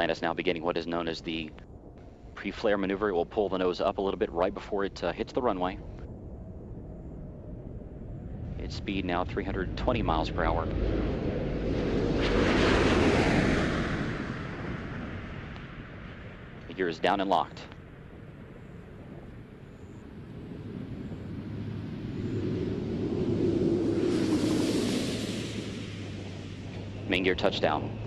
Atlantis now beginning what is known as the pre-flare maneuver. It will pull the nose up a little bit right before it hits the runway. Its speed now 320 miles per hour. The gear is down and locked. Main gear touchdown.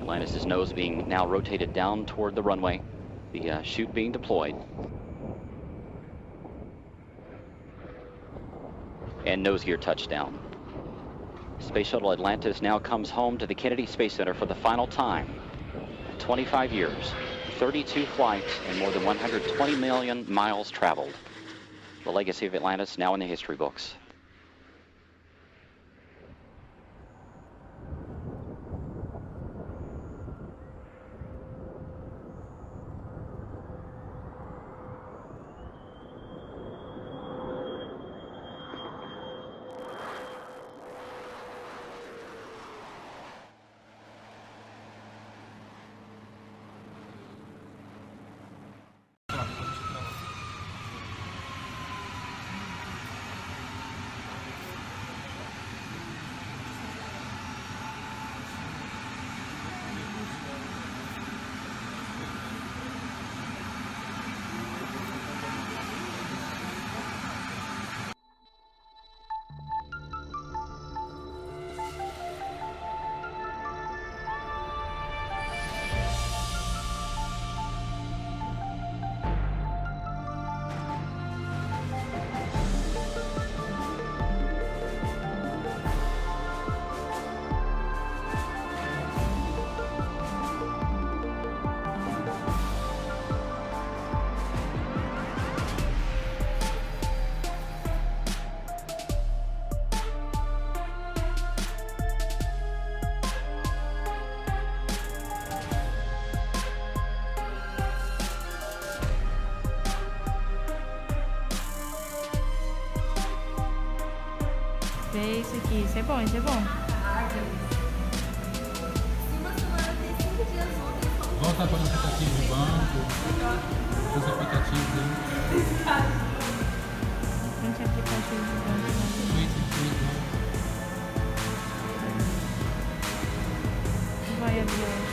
Atlantis' nose being now rotated down toward the runway. The chute being deployed. And nose gear touchdown. Space Shuttle Atlantis now comes home to the Kennedy Space Center for the final time. 25 years, 32 flights, and more than 120 million miles traveled. The legacy of Atlantis now in the history books. Vê isso aqui, isso é bom, isso é bom. Volta para o aplicativo do banco, os aplicativos aí. Frente aplicativo do banco. Vai, avião.